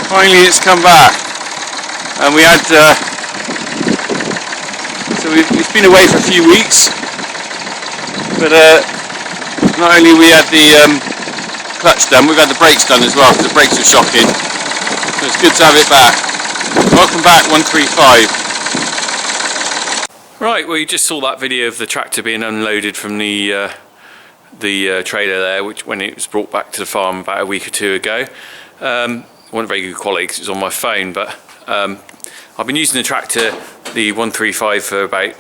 Finally it's come back, and we had it's been away for a few weeks, but not only we had the clutch done, we've had the brakes done as well, because the brakes were shocking, so it's good to have it back. Welcome back 135. Right, well you just saw that video of the tractor being unloaded from the trailer there, which when it was brought back to the farm about a week or two ago. Wasn't very good quality because it was on my phone, but I've been using the tractor, the 135, for about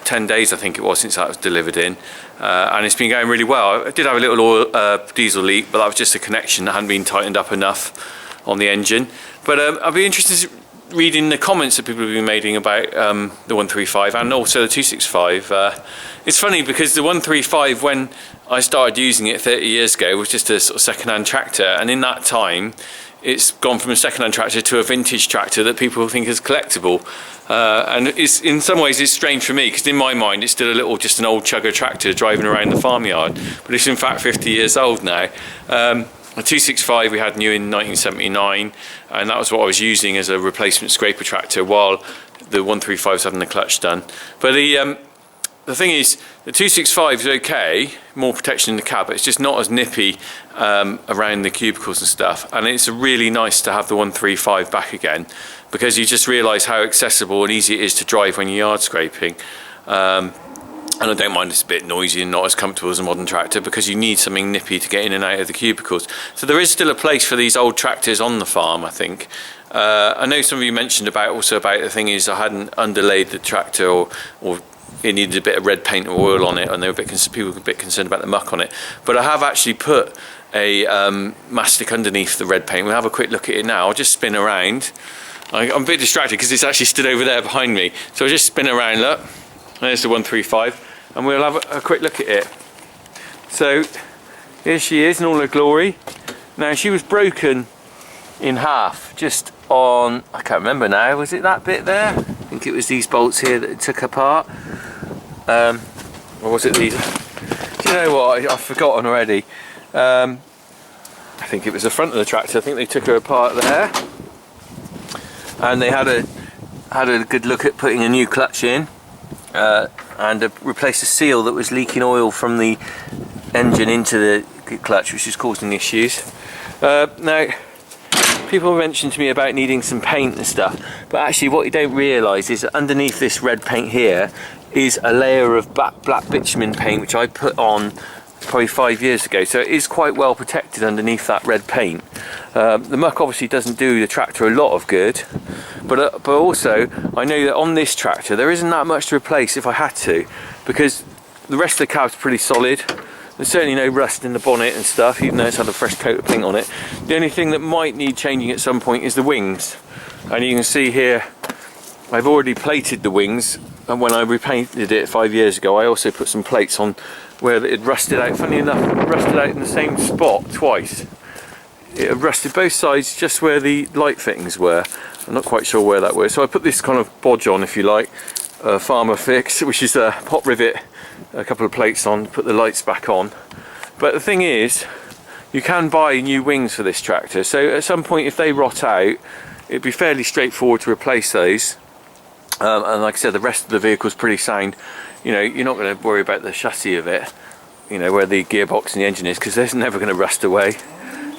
10 days I think it was since that was delivered in, and it's been going really well. I did have a little oil, diesel leak, but that was just a connection that hadn't been tightened up enough on the engine. But I'd be interested in reading the comments that people have been making about the 135 and also the 265. It's funny because the 135, when I started using it 30 years ago, was just a sort of second-hand tractor, and in that time it's gone from a second-hand tractor to a vintage tractor that people think is collectible, and it's, in some ways it's strange for me because in my mind it's still just an old chugger tractor driving around the farmyard, but it's in fact 50 years old now. The 265 we had new in 1979, and that was what I was using as a replacement scraper tractor while the 135 was having the clutch done. But the thing is, the 265 is okay, more protection in the cab, but it's just not as nippy around the cubicles and stuff, and it's really nice to have the 135 back again because you just realise how accessible and easy it is to drive when you're yard scraping. And I don't mind it's a bit noisy and not as comfortable as a modern tractor because you need something nippy to get in and out of the cubicles. So there is still a place for these old tractors on the farm, I think. I know some of you mentioned about the thing is I hadn't underlaid the tractor or it needed a bit of red paint or oil on it, and people were a bit concerned about the muck on it. But I have actually put a mastic underneath the red paint. We'll have a quick look at it now. I'll just spin around. I'm a bit distracted because it's actually stood over there behind me. So I'll just spin around, look. There's the 135, and we'll have a quick look at it. So here she is in all her glory. Now she was broken in half just on, I can't remember now, was it that bit there? I think it was these bolts here that it took apart. Or was it these? Do you know what, I've forgotten already. I think it was the front of the tractor. I think they took her apart there, and they had a good look at putting a new clutch in. And replaced a seal that was leaking oil from the engine into the clutch, which is causing issues. Now, people mentioned to me about needing some paint and stuff, but actually what you don't realise is that underneath this red paint here is a layer of black bitumen paint which I put on probably 5 years ago, so it is quite well protected underneath that red paint. The muck obviously doesn't do the tractor a lot of good, but also I know that on this tractor there isn't that much to replace if I had to, because the rest of the cab's pretty solid. There's certainly no rust in the bonnet and stuff, even though it's had a fresh coat of paint on it. The only thing that might need changing at some point is the wings, and you can see here I've already plated the wings, and when I repainted it 5 years ago I also put some plates on where it had rusted out. Funny enough, it rusted out in the same spot twice. It had rusted both sides just where the light fittings were. I'm not quite sure where that was, so I put this kind of bodge on, if you like, Farmer Fix, which is a pop rivet, a couple of plates on, put the lights back on. But the thing is, you can buy new wings for this tractor, so at some point if they rot out, it'd be fairly straightforward to replace those. And like I said, the rest of the vehicle's pretty sound. You're not going to worry about the chassis of it, where the gearbox and the engine is, because they're never going to rust away.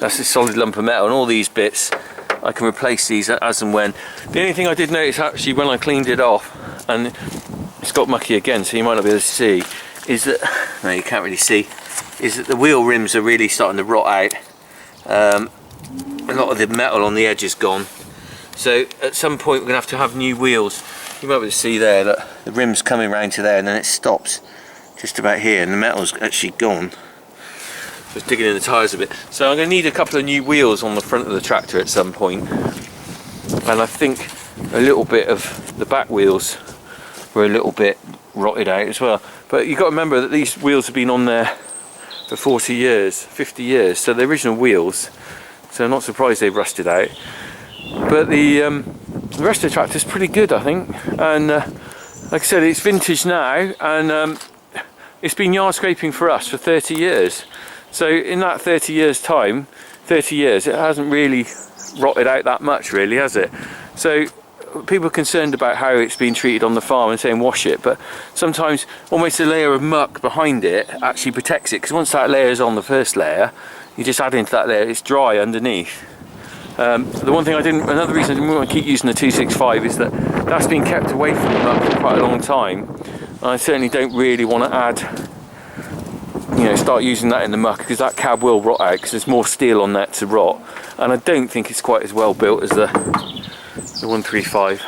That's a solid lump of metal, and all these bits I can replace these as and when. The only thing I did notice actually when I cleaned it off, and it's got mucky again so you might not be able to see, is that, no you can't really see, is that the wheel rims are really starting to rot out. A lot of the metal on the edge is gone, so at some point we're going to have new wheels. You might be able to see there that the rim's coming round to there and then it stops just about here, and the metal's actually gone. Just digging in the tyres a bit. So I'm going to need a couple of new wheels on the front of the tractor at some point. And I think a little bit of the back wheels were a little bit rotted out as well. But you've got to remember that these wheels have been on there for 40 years, 50 years. So they're original wheels. So I'm not surprised they've rusted out. But the rest of the tractor is pretty good, I think. And like I said, it's vintage now, and it's been yard scraping for us for 30 years. So in that 30 years time, 30 years, it hasn't really rotted out that much, really, has it? So people are concerned about how it's been treated on the farm and saying wash it, but sometimes almost a layer of muck behind it actually protects it, because once that layer is on, the first layer, you just add into that layer, it's dry underneath. The one thing another reason I didn't want to keep using the 265 is that that's been kept away from the muck for quite a long time. And I certainly don't really want to add, start using that in the muck, because that cab will rot out, because there's more steel on that to rot. And I don't think it's quite as well built as the 135.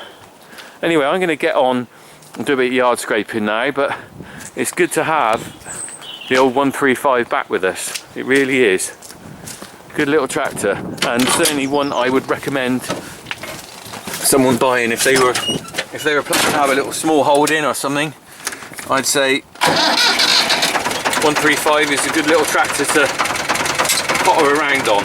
Anyway, I'm going to get on and do a bit of yard scraping now, but it's good to have the old 135 back with us. It really is. Good little tractor, and certainly one I would recommend someone buying if they were planning to have a little small holding or something. I'd say 135 is a good little tractor to potter around on.